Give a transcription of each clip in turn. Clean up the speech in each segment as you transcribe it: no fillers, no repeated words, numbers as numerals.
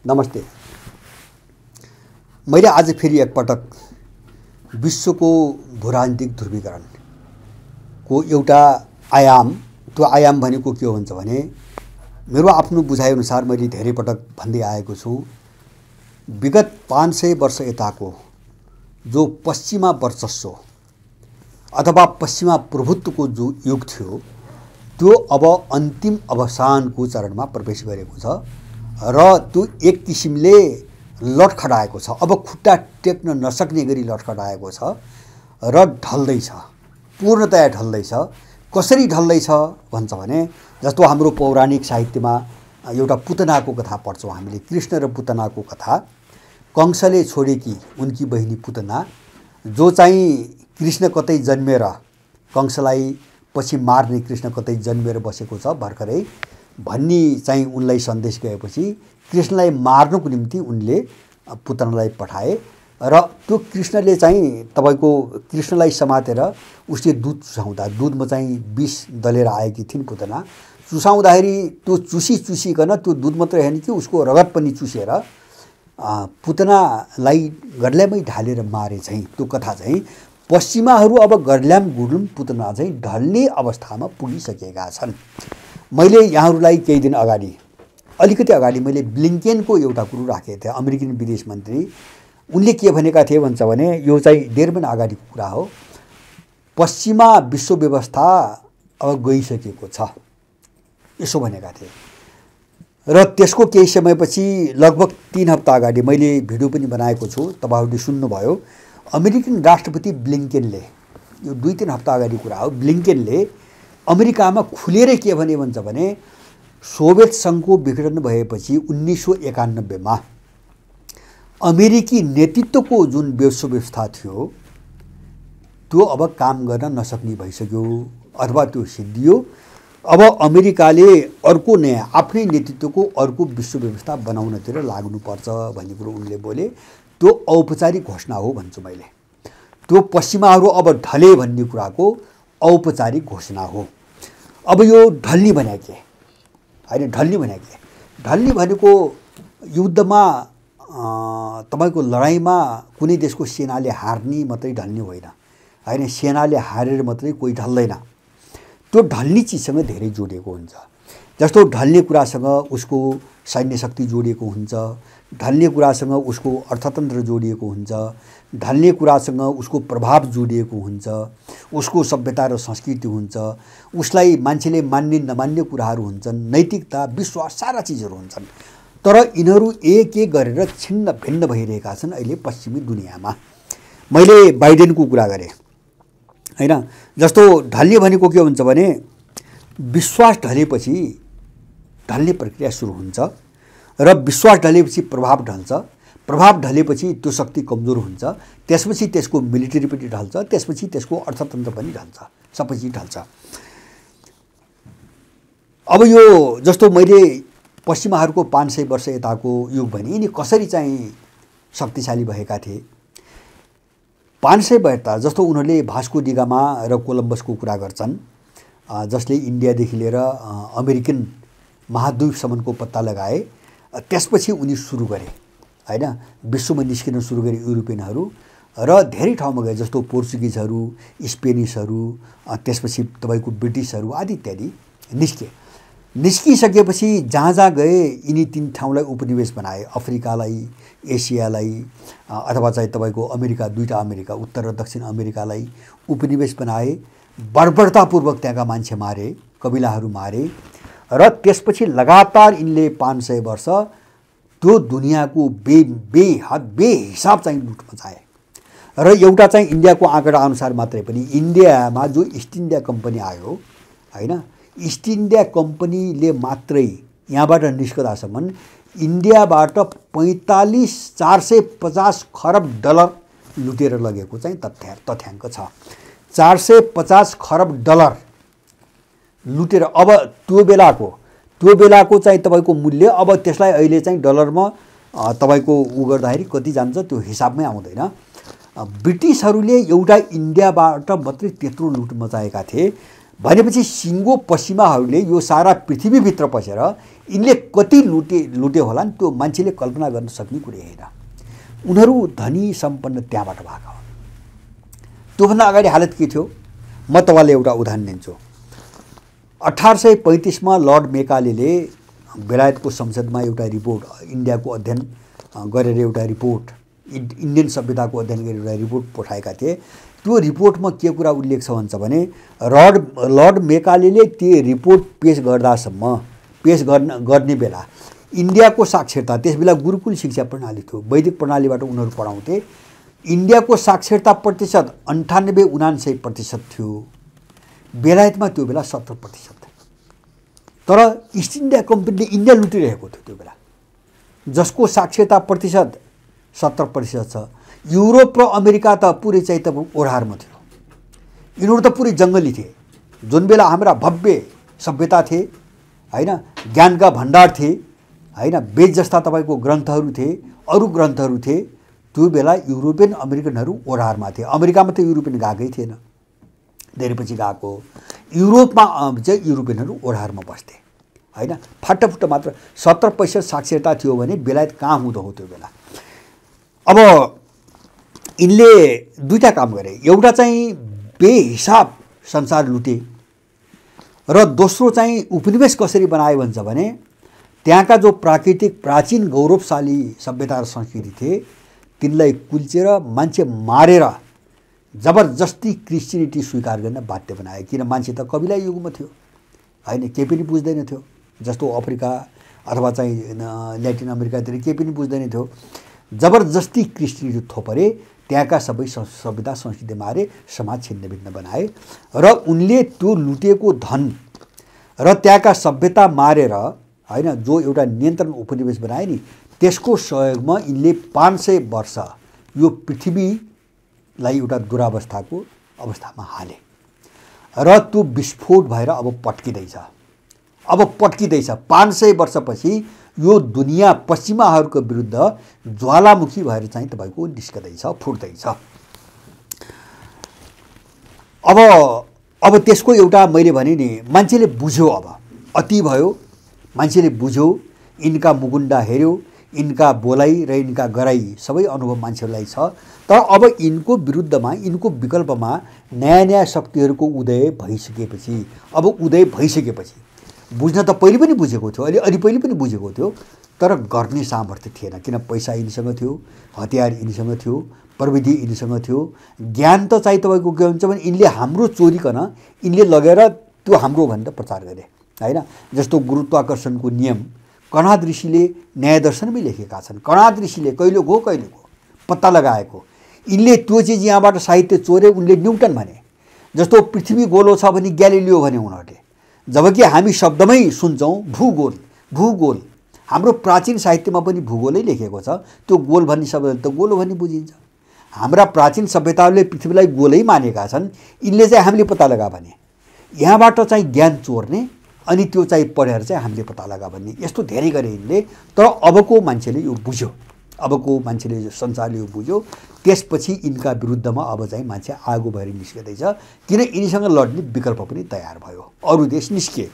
नमस्ते। मैले आज फेरि एकपटक विश्वको भूराजनीतिक ध्रुवीकरणको एउटा आयाम, त्यो आयाम भनेको के हो भन्छ भने मेरो आफ्नो बुझाइअनुसार मैले धेरै पटक भन्दै आएको छु, विगत 500 वर्ष यताको जो पश्चिमा वर्चस्व अथवा पश्चिमा प्रभुत्वको जो युग थियो त्यो अब अन्तिम अवसानको चरणमा प्रवेश गरेको छ र त्यो एक किसिमले लटखटाएको छ। अब खुट्टा टेक्न नसक्ने गरी लटखटाएको छ र ढल्दैछ, पूर्णतया ढल्दैछ। कसरी ढल्दैछ भन्छ भने जस्तो हाम्रो पौराणिक साहित्यमा एउटा पुतनाको कथा पढ्छौँ हामीले, कृष्ण र पुतनाको कथा। कंसले छोडेकी उनकी बहिनी पुतना, जो चाहिँ कृष्ण कतै जन्मेर कंसलाई पछि मार्ने कृष्ण कतै जन्मेर बसेको छ भर्खरै भन्ने चाहिँ उनलाई सन्देश गएपछि कृष्णलाई मार्नको निम्ति उनले पुतनालाई पठाए र त्यो कृष्णले चाहिँ तपाईको कृष्णलाई समातेर उसले दुध चुसाउँदा दुधमा चाहिँ विष दलेर आएकी थिइन् पुतना। चुसाउँदाखेरि त्यो चुसिकन त्यो दुध मात्रै होइन कि उसको रगत पनि चुसेर पुतनालाई गर्ल्यामै ढालेर मारे चाहिँ त्यो कथा चाहिँ पश्चिमाहरू अब गर्ल्याम गुडुम पुतना चाहिँ ढल्ने अवस्थामा पुगिसकेका छन्। मैले यहाँहरूलाई केही दिन अगाडि अलिकति अगाडि मैले ब्लिङ्केनको एउटा कुरो राखेको थिएँ, अमेरिकन विदेश मन्त्री। उनले के भनेका थिए भन्छ भने यो चाहिँ धेर पनि अगाडिको कुरा हो, पश्चिमा विश्व व्यवस्था अब गइसकेको छ यसो भनेका थिए। र त्यसको केही समयपछि लगभग 3 हप्ता अगाडि मैले भिडियो पनि बनाएको छु, तपाईहरुले सुन्नुभयो। अमेरिकन राष्ट्रपति ब्लिङ्केनले, यो 2-3 हप्ता अगाडि कुरा हो, ब्लिङ्केनले अमेरिकामा खुलेर के भने भन्छ भने सोभियत सङ्घको विघटन भएपछि 1991 मा अमेरिकी नेतृत्वको जुन विश्व व्यवस्था थियो त्यो अब काम गर्न नसक्ने भइसक्यो अथवा त्यो सिद्धियो। अब अमेरिकाले अर्को नयाँ आफ्नै नेतृत्वको अर्को विश्व व्यवस्था बनाउनतिर लाग्नुपर्छ भन्ने कुरो उनले बोले। त्यो औपचारिक घोषणा हो भन्छु मैले। त्यो पश्चिमाहरू अब ढले भन्ने कुराको औपचारिक घोषणा हो। अब यो ढल्ने भने के हैन, ढल्ने भने के, ढल्ने भनेको युद्धमा तपाईको लडाईँमा कुनै देशको सेनाले हार्ने मात्रै ढल्ने होइन हैन, सेनाले हारेर मात्रै कोही ढल्दैन। त्यो ढल्ने चिजसँग धेरै जोडिएको हुन्छ। जस्तो ढल्ने कुरासँग उसको सैन्य शक्ति जोडिएको हुन्छ, ढल्ने कुरासँग उसको अर्थतन्त्र जोडिएको हुन्छ, ढल्ने कुरासँग उसको प्रभाव जोडिएको हुन्छ, उसको सभ्यता र संस्कृति हुन्छ, उसलाई मान्छेले मान्ने नमान्ने कुराहरू हुन्छन्, नैतिकता, विश्वास, सारा चिजहरू हुन्छन्। तर यिनीहरू एक एक गरेर छिन्न भिन्न भइरहेका छन् अहिले पश्चिमी दुनियाँमा। मैले बाइडेनको कुरा गरेँ हैन। जस्तो ढल्ने भनेको के हुन्छ भने विश्वास ढलेपछि ढल्ने प्रक्रिया सुरु हुन्छ र विश्वास ढलेपछि प्रभाव ढल्छ, प्रभाव ढलेपछि त्यो शक्ति कमजोर हुन्छ, त्यसपछि त्यसको मिलिटरी पनि ढल्छ, त्यसपछि त्यसको अर्थतन्त्र पनि ढल्छ, सबै चिज ढल्छ। अब यो जस्तो मैले पश्चिमाहरूको 500 वर्ष यताको युग भने यिनी कसरी चाहिँ शक्तिशाली भएका थिए। 500 वर्ष जस्तो उनीहरूले भास्को डी गामा र कोलम्बसको कुरा गर्छन्, जसले इन्डियादेखि लिएर अमेरिकन महाद्वीपसम्मको पत्ता लगाए। त्यसपछि उनी सुरु गरे हैन, विश्वमा निस्किन सुरु गरे युरोपियनहरू र धेरै ठाउँमा गए, जस्तो पोर्चुगिजहरू, स्पेनिसहरू, त्यसपछि तपाईको ब्रिटिसहरू आदि इत्यादि निस्के। निस्किसकेपछि जहाँ जहाँ गए यिनी 3 ठाउँलाई उपनिवेश बनाए, अफ्रिकालाई, एसियालाई अथवा चाहिँ तपाईको अमेरिका, 2टा अमेरिका, उत्तर र दक्षिण अमेरिकालाई उपनिवेश बनाए। बर्बरतापूर्वक त्यहाँका मान्छे मारे, कबिलाहरू मारे र त्यसपछि लगातार यिनले 500 वर्ष त्यो दुनियाँको बेहिसाब चाहिँ लुट मचाए। र एउटा चाहिँ इन्डियाको आँकडा अनुसार मात्रै पनि इन्डियामा जो इस्ट इन्डिया कम्पनी आयो हैन, इस्ट इन्डिया कम्पनीले मात्रै यहाँबाट निस्कदासम्म इन्डियाबाट 450 खरब डलर लुटेर लगेको चाहिँ तथ्याङ्क छ। 450 खरब डलर लुटेर, अब त्यो बेलाको चाहिँ तपाईको मूल्य, अब त्यसलाई अहिले चाहिँ डलरमा तपाईको उ गर्दाखेरि कति जान्छ त्यो हिसाबमै आउँदैन। ब्रिटिसहरूले एउटा इन्डियाबाट मात्रै त्यत्रो लुट मचाएका थिए। भनेपछि सिङ्गो पश्चिमाहरूले यो सारा पृथ्वीभित्र पसेर यिनले कति लुटे होलान् त्यो मान्छेले कल्पना गर्न सक्ने कुरै होइन। उनीहरू धनी सम्पन्न त्यहाँबाट भएका हुन्। त्योभन्दा अगाडि हालत के थियो म तपाईँलाई एउटा उदाहरण दिन्छु। 1835 मा लर्ड मेकालेले बेलायतको संसदमा एउटा रिपोर्ट, इन्डियाको अध्ययन गरेर एउटा रिपोर्ट, इन्डियन सभ्यताको अध्ययन गरेर एउटा रिपोर्ट पठाएका थिए। त्यो रिपोर्टमा के कुरा उल्लेख छ भन्छ भने लर्ड मेकालेले त्यो रिपोर्ट पेश गर्ने बेला इन्डियाको साक्षरता, त्यसबेला गुरुकुल शिक्षा प्रणाली थियो, वैदिक प्रणालीबाट उनीहरू पढाउँथे। इन्डियाको साक्षरता प्रतिशत 98-99% थियो। बेलायतमा त्यो बेला 70%। तर इस्ट इन्डिया कम्पनीले इन्डिया लुटिरहेको थियो त्यो बेला, जसको साक्षरता प्रतिशत 70% छ। युरोप र अमेरिका त पुरै चाहिँ त ओढारमा थियो। यिनीहरू त पुरै जङ्गली थिए। जुन बेला हाम्रा भव्य सभ्यता थिए हैन, ज्ञानका भण्डार थिए हैन, वेद जस्ता तपाईँको ग्रन्थहरू थिए, अरू ग्रन्थहरू थिए, त्यो बेला युरोपियन अमेरिकनहरू ओढारमा थिए। अमेरिकामा त युरोपियन गएकै थिएन, धेरै पछि गएको। युरोपमा चाहिँ युरोपियनहरू ओढारमा बस्थे हैन। फाटाफुट्ट मात्र 70% साक्षरता थियो भने बेलायत कहाँ हुँदो हो त्यो बेला। अब यिनले दुईटा काम गरे। एउटा चाहिँ बेहिसाब संसार लुटे र दोस्रो चाहिँ उपनिवेश कसरी बनाए भन्छ भने त्यहाँका जो प्राकृतिक प्राचीन गौरवशाली सभ्यता र संस्कृति थिए तिनलाई कुल्चेर मान्छे मारेर जबरजस्ती क्रिस्चियनिटी स्वीकार गर्न बाध्य बनाए। किन मान्छे त कबिला युगमा थियो हैन, केही पनि बुझ्दैन थियो। जस्तो अफ्रिका अथवा चाहिँ ल्याटिन अमेरिकातिर केही पनि बुझ्दैन थियो। जबरजस्ती क्रिस्चियनिटी थोपरे, त्यहाँका सबै सभ्यता संस्कृति मारे, समाज छिन्नभिन्न बनाए र उनले त्यो लुटेको धन र त्यहाँका सभ्यता मारेर हैन जो एउटा नियन्त्रण उपनिवेश बनाए नि, त्यसको सहयोगमा यिनले 500 वर्ष यो पृथ्वीलाई एउटा दुरावस्थाको अवस्थामा हाले र त्यो विस्फोट भएर अब पट्किँदैछ। 500 वर्षपछि यो दुनियाँ पश्चिमाहरूको विरुद्ध ज्वालामुखी भएर चाहिँ तपाईँको निस्कदैछ, फुट्दैछ। अब त्यसको एउटा मैले भने नि मान्छेले बुझ्यो, अब अति भयो, मान्छेले बुझ्यो, यिनका मुगुन्डा हेर्यो, यिनका बोलाइ र यिनका गराइ सबै अनुभव मान्छेहरूलाई छ। तर अब यिनको विरुद्धमा, यिनको विकल्पमा नयाँ शक्तिहरूको उदय भइसकेपछि बुझ्न त पहिले पनि बुझेको थियो, अलि पहिले पनि बुझेको थियो, तर गर्ने सामर्थ्य थिएन। किन पैसा यिनीसँग थियो, हतियार यिनीसँग थियो, प्रविधि यिनीसँग थियो, ज्ञान त चाहिँ तपाईँको के हुन्छ भने यिनले हाम्रो चोरिकन यिनले लगेर त्यो हाम्रो भनेर प्रचार गरे हैन। जस्तो गुरुत्वाकर्षणको नियम कणाद ऋषिले न्याय दर्शनमै लेखेका छन्। कणाद ऋषिले कहिलेको पत्ता लगाएको। यिनले त्यो चिज यहाँबाट साहित्य चोरे, उनले न्युटन भने। जस्तो पृथ्वी गोलो छ भने ग्यालिलियो भने उनीहरूले। जबकि हामी शब्दमै सुन्छौँ भूगोल। हाम्रो प्राचीन साहित्यमा पनि भूगोलै लेखेको छ। त्यो गोल भन्ने शब्द त गोलो भन्ने बुझिन्छ। हाम्रा प्राचीन सभ्यताहरूले पृथ्वीलाई गोलै मानेका छन्। यिनले चाहिँ हामीले पत्ता लगा भने यहाँबाट चाहिँ ज्ञान चोर्ने अनि त्यो चाहिँ पढेर चाहिँ हामीले पत्ता लगा भन्ने, यस्तो धेरै गरे यिनले। तर अबको मान्छेले यो बुझ्यो, संसारले यो बुझ्यो। त्यसपछि यिनका विरुद्धमा अब चाहिँ मान्छे आगो भएर निस्किँदैछ। किन यिनीसँग लड्ने विकल्प पनि तयार भयो, अरू देश निस्किए।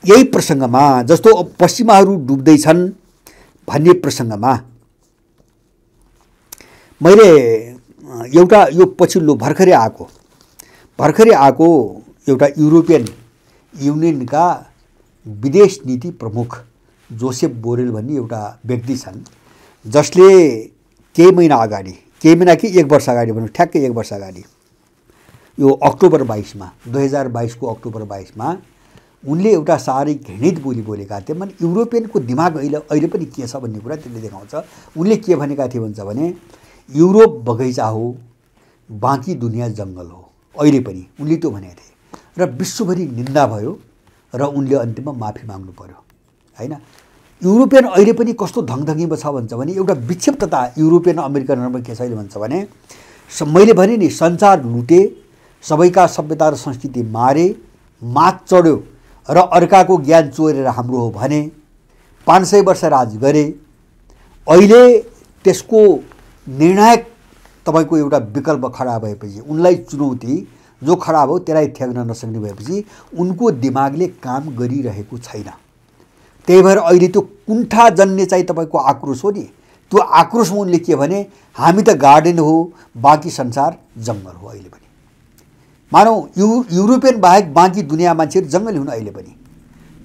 यही प्रसङ्गमा जस्तो पश्चिमाहरू डुब्दैछन् भन्ने प्रसङ्गमा मैले एउटा यो पछिल्लो भर्खरै आएको एउटा युरोपियन युनियनका विदेश नीति प्रमुख जोसेफ बोरेल भन्ने एउटा व्यक्ति छन्, जसले केही महिना कि 1 वर्ष अगाडि भनौँ, ठ्याक्कै 1 वर्ष अगाडि यो अक्टोबर 22 2022 को अक्टोबर 22 उनले एउटा साह्रै घृणित बोली बोलेका थिए। माने युरोपियनको दिमाग अहिले पनि के छ भन्ने कुरा त्यसले देखाउँछ। उनले के भनेका थिए भन्छ भने युरोप बगैँचा हो, बाँकी दुनियाँ जङ्गल हो। अहिले पनि उनले त्यो भनेका थिए र विश्वभरि निन्दा भयो र उनले अन्तिममा माफी माग्नु पर्यो हैन। युरोपियन अहिले पनि कस्तो धङधङीमा छ भन्छ भने एउटा विक्षिप्तता युरोपियन अमेरिकनहरुमा के छ भन्छ भने मैले भने नि संसार लुटे, सबैका सभ्यता र संस्कृति मारे, मात चढ्यो र अर्काको ज्ञान चोरेर हाम्रो हो भने 500 वर्ष राज गरे। अहिले त्यसको निर्णायक तपाईको एउटा विकल्प खडा भएपछि उनलाई चुनौती जो खराब हो त्यसलाई थ्याक्न नसक्ने भएपछि उनको दिमागले काम गरिरहेको छैन। त्यही भएर अहिले त्यो कुण्ठा जन्ने चाहिँ तपाईँको आक्रोश हो नि, त्यो आक्रोशमा उनले के भने हामी त गार्डन हो, बाँकी संसार जङ्गल हो। अहिले पनि मानौ युरोपियन बाहेक बाँकी दुनियाँ मान्छेहरू जङ्गली हुन्। अहिले पनि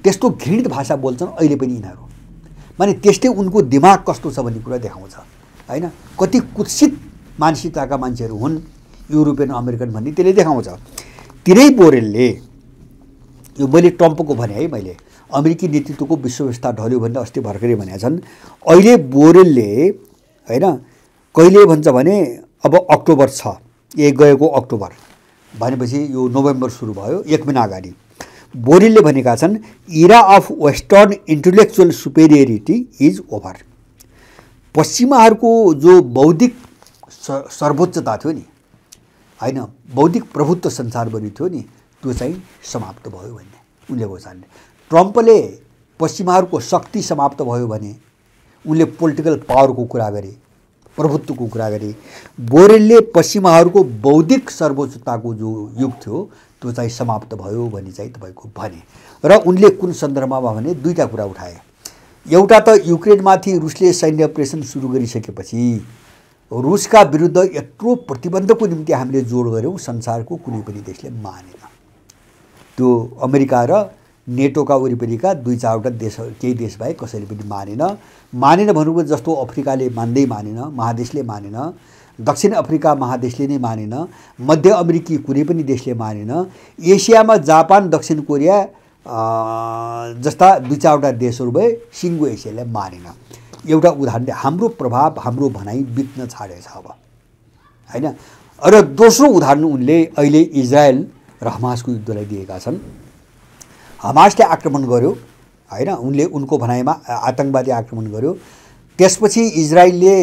त्यस्तो घृणित भाषा बोल्छन् अहिले पनि यिनीहरू। माने त्यस्तै उनको दिमाग कस्तो छ भन्ने कुरा देखाउँछ हैन। कति कुत्सित मानसिकताका मान्छेहरू हुन् युरोपियन अमेरिकन भन्ने त्यसले देखाउँछ। तिनै बोरेलले यो मैले ट्रम्पको भने है, मैले अमेरिकी नेतृत्वको विश्व व्यवस्था ढल्यो भनेर अस्ति भर्खरै भनेका छन्। अहिले बोरेलले हैन कहिले भन्छ भने अब अक्टोबर 6 गएको अक्टोबर भनेपछि यो नोभेम्बर सुरु भयो, 1 महिना अगाडि बोरेलले भनेका छन् era of western intellectual superiority is over. पश्चिमाहरूको जो बौद्धिक सर्वोच्चता थियो नि हैन, बौद्धिक प्रभुत्व संसारभरि थियो नि, त्यो चाहिँ समाप्त भयो भन्ने उनले घोषणा। ट्रम्पले पश्चिमाहरूको शक्ति समाप्त भयो भने उनले पोलिटिकल पावरको कुरा गरे, प्रभुत्वको कुरा गरे। बोरेलले पश्चिमाहरूको बौद्धिक सर्वोच्चताको जो युग थियो त्यो चाहिँ समाप्त भयो भन्ने चाहिँ तपाईँको भने। र उनले कुन सन्दर्भमा भने दुईटा कुरा उठाए। एउटा त युक्रेनमाथि रुसले सैन्य अपरेसन सुरु गरिसकेपछि रुसका विरुद्ध यत्रो प्रतिबन्धको निम्ति हामीले जोड गऱ्यौँ, संसारको कुनै पनि देशले मानेन। त्यो अमेरिका र नेटोका वरिपरिका 2-4वटा देश, केही देश बाहेक कसैले पनि मानेन भन्नुको जस्तो अफ्रिकाले मान्दै मानेन, महादेशले मानेन, दक्षिण अफ्रिका महादेशले नै मानेन, मध्य अमेरिकी कुनै पनि देशले मानेन, एसियामा जापान, दक्षिण कोरिया जस्ता 2-4वटा देशहरू भए सिङ्गो एसियाले मानेन। एउटा उदाहरण हाम्रो प्रभाव, हाम्रो भनाइ बित्न छाडेछ अब हैन। र दोस्रो उदाहरण उनले अहिले इजरायल र हमासको युद्धलाई दिएका छन्। हमासले आक्रमण गर्यो हैन, उनले उनको भनाइमा आतंकवादी आक्रमण गर्यो, त्यसपछि इजरायलले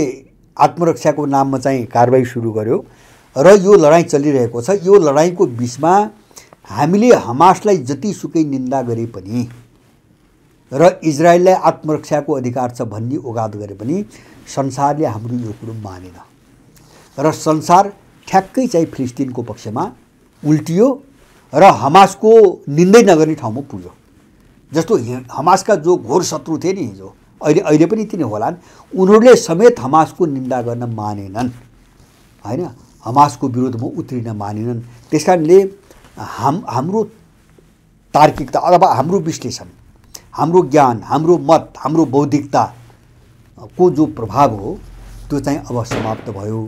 आत्मरक्षाको नाममा चाहिँ कारबाही सुरु गर्यो र यो लडाईँ चलिरहेको छ। यो लडाईँको बीचमा हामीले हमासलाई जतिसुकै निन्दा गरे पनि र इजरायललाई आत्मरक्षाको अधिकार छ भन्ने ओगाद गरे पनि संसारले हाम्रो यो कुरो मानेन र संसार ठ्याक्कै चाहिँ फिलिस्तिनको पक्षमा उल्टियो र हमासको निन्दै नगर्ने ठाउँमा पुग्यो। जस्तो हमासका जो घोर शत्रु थिए नि हिजो, अहिले पनि तिनी होलान्, उनीहरूले समेत हमासको निन्दा गर्न मानेनन् हैन, हमासको विरोधमा उत्रिन मानेनन्। त्यसकारणले हाम्रो तार्किकता अथवा हाम्रो विश्लेषण, हाम्रो ज्ञान, हाम्रो मत, हाम्रो बौद्धिकताको जो प्रभाव हो त्यो चाहिँ अब समाप्त भयो,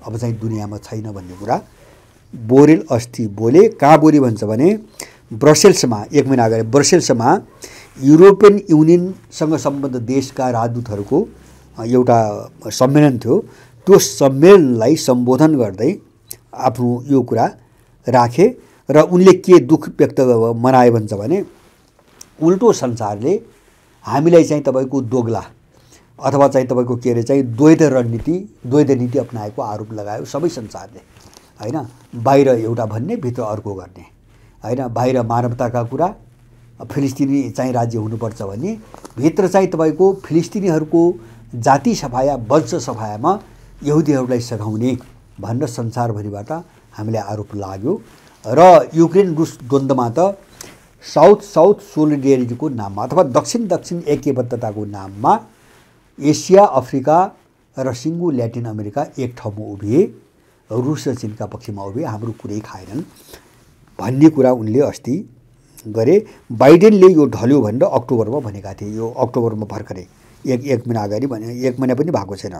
अब चाहिँ दुनियाँमा छैन भन्ने कुरा बोरेल अस्ति बोले। कहाँ बोले भन्छ भने ब्रसेल्समा 1 महिना अगाडि ब्रसेल्समा युरोपियन युनियनसँग सम्बद्ध देशका राजदूतहरूको एउटा सम्मेलन थियो। त्यो सम्मेलनलाई सम्बोधन गर्दै आफ्नो यो कुरा राखे र उनले के दुःख व्यक्त मनाए भन्छ भने उल्टो संसारले हामीलाई चाहिँ तपाईँको दोगला अथवा चाहिँ तपाईँको के अरे चाहिँ द्वैध नीति अपनाएको आरोप लगायो सबै संसारले हैन। बाहिर एउटा भन्ने भित्र अर्को गर्ने हैन, बाहिर मानवताका कुरा, फिलिस्तिनी चाहिँ राज्य हुनुपर्छ भन्ने, भित्र चाहिँ तपाईँको फिलिस्तिनीहरूको जाति सफाया, वंश सफायामा यहुदीहरूलाई सघाउने भनेर संसारभरिबाट हामीलाई आरोप लाग्यो। र युक्रेन रुस द्वन्द्वमा त साउथ सोलिडेरिटीको नाममा अथवा दक्षिण ऐक्यबद्धताको नाममा एसिया, अफ्रिका र सिङ्गो ल्याटिन अमेरिका एक ठाउँमा उभिए, रुस र चीनका पक्षमा उभिए, हाम्रो कुरै खाएनन् भन्ने कुरा उनले अस्ति गरे। बाइडेनले यो ढल्यो भनेर अक्टोबरमा भनेका थिए। यो अक्टोबरमा भर्खरै एक महिना अगाडि भने, 1 महिना पनि भएको छैन।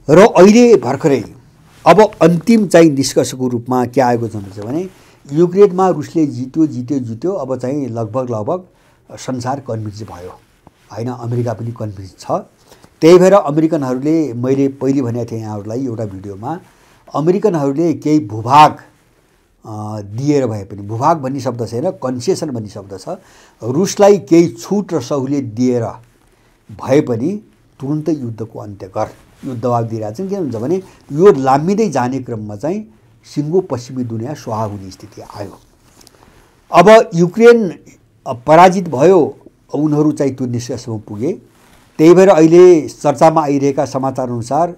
र अहिले भर्खरै अब अन्तिम चाहिँ निष्कर्षको रूपमा के आएको छ भने युक्रेनमा रुसले जित्यो। अब चाहिँ लगभग संसार कन्भिन्स भयो हैन, अमेरिका पनि कन्भिन्स छ। त्यही भएर अमेरिकनहरूले, मैले पहिले भनेको थिएँ यहाँहरूलाई एउटा भिडियोमा, अमेरिकनहरूले केही भूभाग दिएर भए पनि, भूभाग भन्ने शब्द छैन, कन्सेसन भन्ने शब्द छ, रुसलाई केही छुट र सहुलियत दिएर भए पनि तुरुन्तै युद्धको अन्त्य गर, यो दबाब दिइरहेछन्। के हुन्छ भने यो लाम्मिँदै जाने क्रममा चाहिँ सिङ्गो पश्चिमी दुनियाँ स्वाहा हुने स्थिति आयो। अब युक्रेन पराजित भयो, उनीहरू चाहिँ त्यो निष्कर्षमा पुगे। त्यही भएर अहिले चर्चामा आइरहेका समाचार अनुसार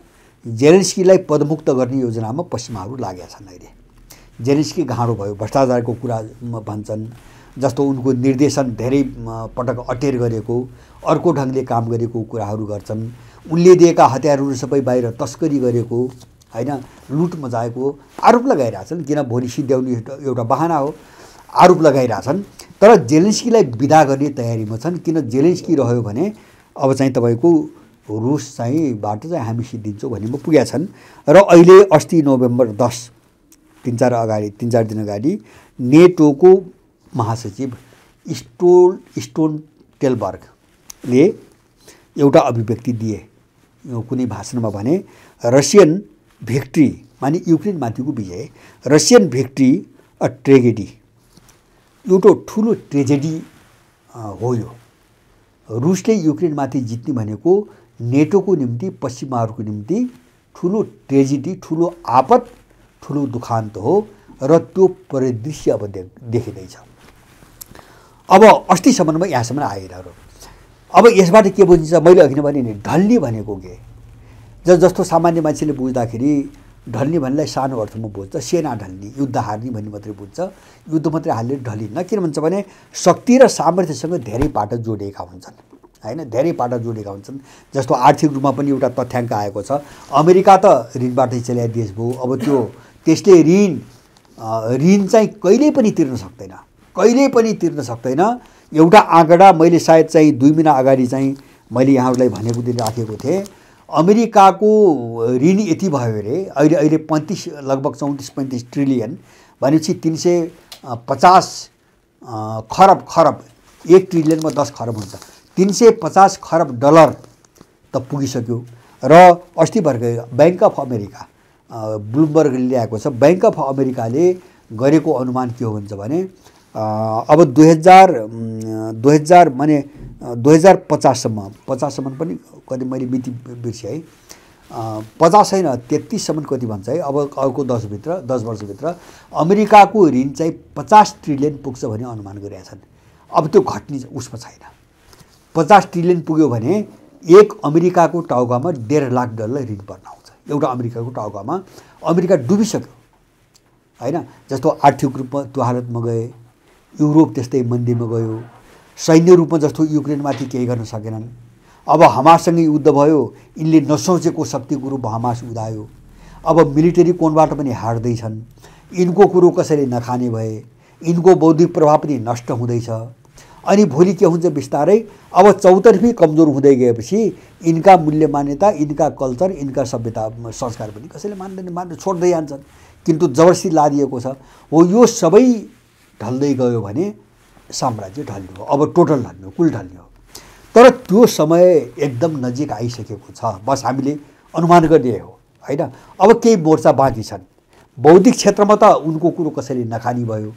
जेलेन्स्कीलाई पदमुक्त गर्ने योजनामा पश्चिमाहरू लागेका छन् अहिले। जेलेन्स्की घाँडो भयो, भ्रष्टाचारको कुरा भन्छन्, जस्तो उनको निर्देशन धेरै पटक अटेर गरेको, अर्को ढङ्गले काम गरेको कुराहरू गर्छन्। उनले दिएका हतियारहरू सबै बाहिर तस्करी गरेको, हैन, लुट मचाएको आरोप लगाइरहेछन्। किन भोलि सिद्ध्याउने एउटा बहाना हो, आरोप लगाइरहेछन्। तर जेलेन्स्कीलाई विदा गर्ने तयारीमा छन्। किन जेलेन्स्की रह्यो भने अब चाहिँ तपाईँको रुस बाट चाहिँ हामी सिद्धिन्छौँ भन्नेमा पुगेका छन्। र अहिले अस्ति नोभेम्बर 10 3 4 दिन अगाडि नेटोको महासचिव स्टोल्टेनबर्गले एउटा अभिव्यक्ति दिए कुनै भाषणमा भने रसियन भिक्ट्री माने युक्रेनमाथिको विजय, रसियन भिक्ट्री अ ट्रेजेडी, एउटा ठुलो ट्रेजेडी हो। यो रुसले युक्रेनमाथि जित्ने भनेको नेटोको निम्ति, पश्चिमाहरूको निम्ति ठुलो ट्रेजेडी, ठुलो आपत, ठुलो दुखान्त हो। र त्यो परिदृश्य अब देखिँदैछ। अब अस्तिसम्ममा यहाँसम्म आइरह्यो। अब यसबाट के बुझिन्छ, मैले अघि नै भने नि ढल्ने भनेको के, जस्तो सामान्य मान्छेले बुझ्दाखेरि ढल्ने भन्नेलाई सानो अर्थमा बुझ्छ, सेना ढल्ने, युद्ध हार्ने भन्ने मात्रै बुझ्छ। युद्ध मात्रै हाल्ने ढलिन्न। किन भन्छ भने शक्ति र सामर्थ्यसँग धेरै पाटा जोडिएका हुन्छन्, हैन, धेरै पाटा जोडिएका हुन्छन्। जस्तो आर्थिक रूपमा पनि एउटा तथ्याङ्क आएको छ, अमेरिका त ऋणबाटै चलाए देश भयो। अब त्यसले ऋण चाहिँ कहिल्यै पनि तिर्न सक्दैन, कहिल्यै पनि तिर्न सक्दैन। एउटा आँकडा मैले सायद चाहिँ 2 महिना अगाडि चाहिँ मैले यहाँहरूलाई भनेको दिन राखेको थिएँ, अमेरिकाको ऋण यति भयो अरे अहिले 35 लगभग 34-35 ट्रिलियन भनेपछि 350 खरब, 1 ट्रिलियनमा 10 खरब हुन्छ, 350 खरब डलर त पुगिसक्यो। र अस्ति भर्खर बैंक अफ अमेरिका, ब्लुमबर्गले ल्याएको छ, बैंक अफ अमेरिकाले गरेको अनुमान के हो भन्छ भने अब 2000 माने 2050सम्म पनि कति मैले मिति बिर्सेँ है, 50 होइन 33 सम्म कति भन्छ है। अब अर्को 10 वर्षभित्र अमेरिकाको ऋण चाहिँ 50 ट्रिलियन पुग्छ भन्ने अनुमान गरेका छन्। अब त्यो घट्ने उसमा छैन। 50 ट्रिलियन पुग्यो भने एक अमेरिकाको टाउकामा 1.5 लाख डलर ऋण पर्न आउँछ। एउटा अमेरिकाको टाउकामा अमेरिका डुबिसक्यो, हैन। जस्तो आर्थिक रूपमा त्यो हालतमा गए, युरोप त्यस्तै मन्दीमा गयो, सैन्य रूपमा जस्तो युक्रेनमाथि केही गर्न सकेनन्। अब हमाससँग युद्ध भयो, यिनले नसोचेको शक्तिको रूपमा हमास उदायो। अब मिलिटरी कोणबाट पनि हार्दैछन्, यिनको कुरो कसैले नखाने भए, यिनको बौद्धिक प्रभाव पनि नष्ट हुँदैछ। अनि भोलि के हुन्छ बिस्तारै अब चौतर्फी कमजोर हुँदै गएपछि यिनका मूल्य मान्यता, यिनका कल्चर, यिनका सभ्यता संस्कार पनि कसैले मान्दैन, छोड्दै जान्छन्। किन्तु जबरजस्ती लादिएको छ। हो यो सबै ढल्दै गयो भने साम्राज्य ढल्ने हो, अब टोटल ढल्ने हो, कुल ढल्ने हो। तर त्यो समय एकदम नजिक आइसकेको छ, बस हामीले अनुमान गर्ने हो, हैन। अब केही मोर्चा बाँकी छन्। बौद्धिक क्षेत्रमा त उनको कुरो कसैले नखानी भयो,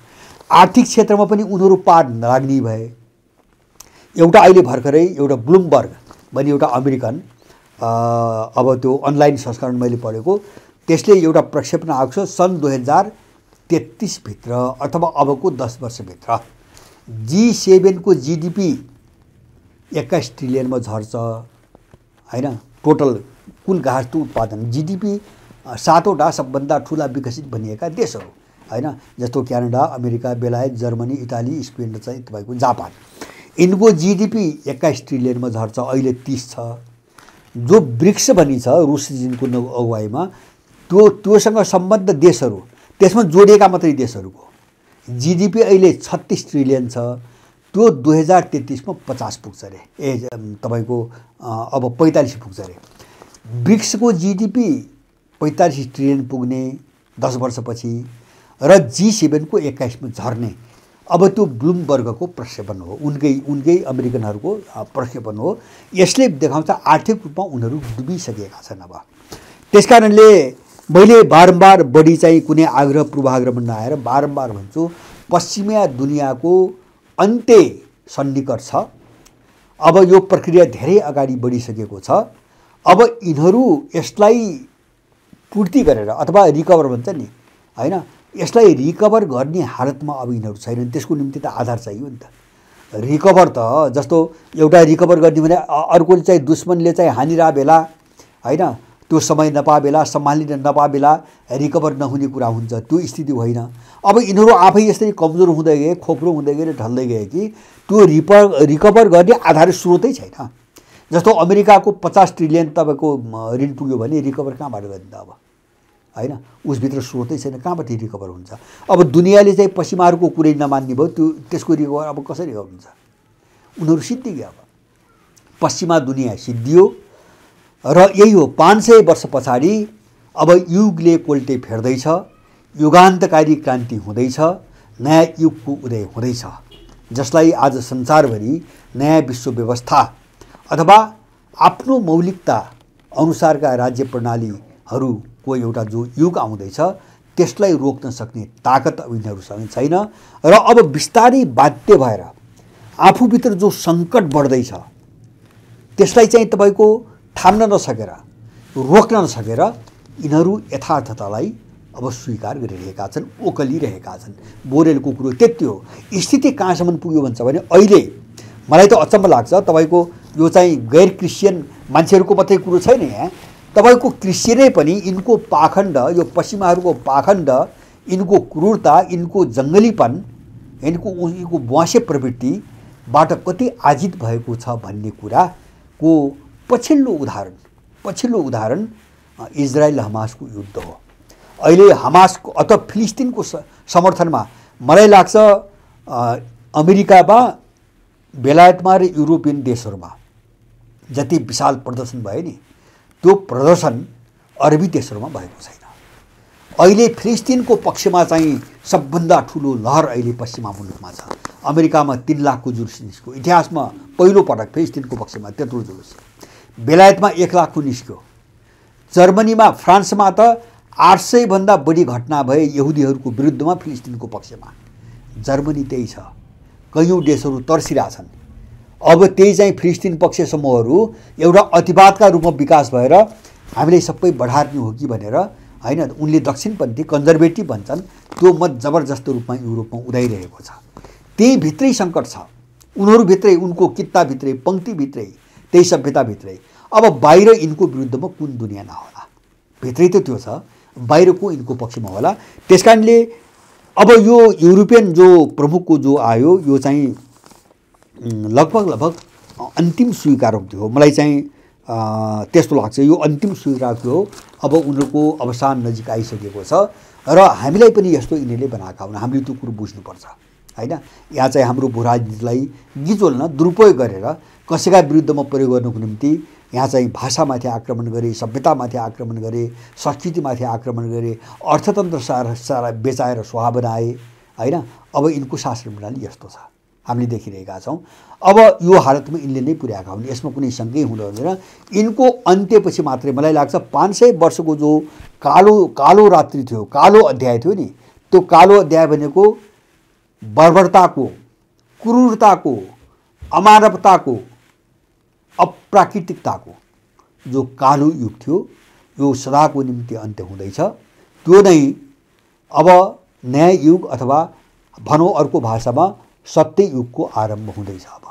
आर्थिक क्षेत्रमा पनि उनीहरू पार नलाग्ने भए। एउटा अहिले भर्खरै एउटा ब्लुमबर्ग भन्ने एउटा अमेरिकन अब त्यो अनलाइन संस्करण मैले पढेको, त्यसले एउटा प्रक्षेपण आएको छ सन् 2033 भित्र अथवा अबको 10 वर्षभित्र G7 को GDP 21 ट्रिलियनमा झर्छ, हैन। टोटल कुल घाँसको उत्पादन GDP 7वटा सबभन्दा ठुला विकसित भनिएका देशहरू, हैन, जस्तो क्यानाडा, अमेरिका, बेलायत, जर्मनी, इटाली, स्पेन र चाहिँ तपाईँको जापान। यिनको GDP 21 ट्रिलियनमा झर्छ, अहिले 30 छ। जो ब्रिक्स भनिन्छ रुसको अगुवाईमा, त्योसँग सम्बद्ध देशहरू, त्यसमा जोडिएका मात्रै देशहरूको GDP अहिले 36 ट्रिलियन छ। त्यो 2033 मा 50 पुग्छ अरे, तपाईँको अब 45 पुग्छ अरे। ब्रिक्सको GDP 45 ट्रिलियन पुग्ने 10 वर्षपछि र G7 को 21 मा झर्ने। अब त्यो ब्लुमबर्गको प्रक्षेपण हो, उनकै अमेरिकनहरूको प्रक्षेपण हो। यसले देखाउँछ आर्थिक रूपमा उनीहरू डुबिसकेका छन्। अब त्यसकारणले मैले बारम्बार बढी चाहिँ कुनै आग्रह पूर्वाग्रह नआएर बारम्बार भन्छु, पश्चिमी दुनियाँको अन्त्य सन्निकट छ। अब यो प्रक्रिया धेरै अगाडि बढिसकेको छ। अब यिनीहरू यसलाई पूर्ति गरेर अथवा रिकभर भन्छ नि, हैन, यसलाई रिकभर गर्ने हालतमा अब यिनीहरू छैनन्। त्यसको निम्ति त आधार चाहियो नि त। रिकभर त जस्तो एउटा रिकभर गर्ने भने अर्कोले चाहिँ दुश्मनले चाहिँ हानिरा बेला, हैन, त्यो समय नपाबेला सम्हालिन नपाबेला रिकभर नहुने कुरा हुन्छ, त्यो स्थिति होइन। अब यिनीहरू आफै यसरी कमजोर हुँदै गए, खोप्रो हुँदै गए, ढल्दै गए कि त्यो रिकभर गर्ने आधार स्रोतै छैन। जस्तो अमेरिकाको 50 ट्रिलियन तपाईँको ऋण पुग्यो भने रिकभर कहाँबाट गरिन्छ अब, होइन? उसभित्र स्रोतै छैन, कहाँबाट रिकभर हुन्छ? अब दुनियाँले चाहिँ पश्चिमाहरूको कुरै नमान्ने भयो, त्यसको रिकभर अब कसरी हुन्छ? उनीहरू सिद्धियो। अब पश्चिमा दुनियाँ सिद्धियो र यही हो 500 वर्ष पछाडि अब युगले कोल्टे फेर्दैछ, युगान्तकारी क्रान्ति हुँदैछ, नयाँ युगको उदय हुँदैछ, जसलाई आज संसारभरि नयाँ विश्व व्यवस्था अथवा आफ्नो मौलिकता अनुसारका राज्य प्रणालीहरूको एउटा जो युग आउँदैछ त्यसलाई रोक्न सक्ने ताकत अब यिनीहरूसँग छैन। र अब बिस्तारै बाध्य भएर आफूभित्र जो सङ्कट बढ्दैछ त्यसलाई चाहिँ तपाईँको थाम्न नसकेर, रोक्न नसकेर यिनीहरू यथार्थतालाई अब स्वीकार गरिरहेका छन्, ओकलिरहेका छन्। बोरेलको कुरो त्यति हो। स्थिति कहाँसम्म पुग्यो भन्छ भने अहिले मलाई त अचम्म लाग्छ, तपाईँको यो चाहिँ गैर क्रिस्चियन मान्छेहरूको मात्रै कुरो छैन यहाँ, तपाईँको क्रिस्चियनै पनि यिनको पाखण्ड, यो पश्चिमाहरूको पाखण्ड, यिनको क्रूरता, यिनको जङ्गलीपन, यिनको बुवासे प्रवृत्तिबाट कति आजित भएको छ भन्ने कुराको पछिल्लो उदाहरण इजरायल हमासको युद्ध हो। अहिले हमासको अथवा फिलिस्तिनको समर्थनमा मलाई लाग्छ अमेरिकामा, बेलायतमा र युरोपियन देशहरूमा जति विशाल प्रदर्शन भयो नि, त्यो प्रदर्शन अरबी देशहरूमा भएको छैन। अहिले फिलिस्तिनको पक्षमा चाहिँ सबभन्दा ठुलो लहर अहिले पश्चिमा मुलुकमा छ। अमेरिकामा 3 लाखको जुलुस निस्क्यो, इतिहासमा पहिलो पटक फिलिस्तिनको पक्षमा त्यत्रो जुलुस। बेलायतमा 1 लाखको निस्क्यो। जर्मनीमा, फ्रान्समा त 800 भन्दा बढी घटना भए यहुदीहरूको विरुद्धमा फिलिस्तिनको पक्षमा। जर्मनी त्यही छ, कयौँ देशहरू तर्सिरहेछन्। अब त्यही चाहिँ फिलिस्तिन पक्ष समूहहरू एउटा अतिवादका रूपमा विकास भएर हामीलाई सबै बढार्ने हो कि भनेर, होइन, उनले दक्षिणपन्थी कन्जर्भेटिभ भन्छन्, त्यो मत जबरजस्त रूपमा युरोपमा उदाइरहेको छ। त्यही भित्रै सङ्कट छ, उनीहरू भित्रै, उनको कित्ताभित्रै, पङ्क्तिभित्रै, त्यही सभ्यताभित्रै। अब बाहिर यिनको विरुद्धमा कुन दुनियाँ नहोला, भित्रै त त्यो छ, बाहिर को यिनको पक्षमा होला। त्यस कारणले अब यो युरोपियन जो प्रमुखको जो आयो, यो चाहिँ लगभग अन्तिम स्वीकारोक्ति हो। मलाई चाहिँ त्यस्तो लाग्छ, यो अन्तिम स्वीकारोक्ति हो। अब उनीहरूको अवसान नजिक आइसकेको छ र हामीलाई पनि यस्तो यिनीहरूले बनाएका हुन्। हामीले त्यो कुरो बुझ्नुपर्छ, होइन? यहाँ चाहिँ हाम्रो भूराजनीतिलाई गिजोल्न, दुरुपयोग गरेर कसैका विरुद्धमा प्रयोग गर्नुको निम्ति यहाँ चाहिँ भाषामाथि आक्रमण गरे, सभ्यतामाथि आक्रमण गरे, संस्कृतिमाथि आक्रमण गरे, अर्थतन्त्र सारा बेचाएर स्वाहा बनाए, होइन? अब यिनको शासन प्रणाली यस्तो छ, हामीले देखिरहेका छौँ। अब यो हालतमा यिनले नै पुर्याएका हुन्, यसमा कुनै शङ्कै हुँदैन। यिनको अन्त्यपछि मात्रै मलाई लाग्छ 500 वर्षको जो कालो रात्रि थियो, कालो अध्याय थियो नि, त्यो कालो अध्याय भनेको बर्बरताको, क्रूरताको, अमानवताको, अप्राकृतिकताको जो कालो युग थियो, यो सदाको निम्ति अन्त्य हुँदैछ। त्यो नै अब नयाँ युग अथवा भनौँ अर्को भाषामा सत्य युगको आरम्भ हुँदैछ अब,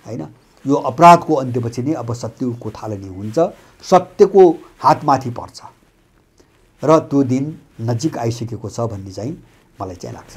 होइन? यो अपराधको अन्त्यपछि नै अब सत्य युगको थालनी हुन्छ, सत्यको हातमाथि पर्छ र त्यो दिन नजिक आइसकेको छ भन्ने चाहिँ मलाई चाहिँ लाग्छ।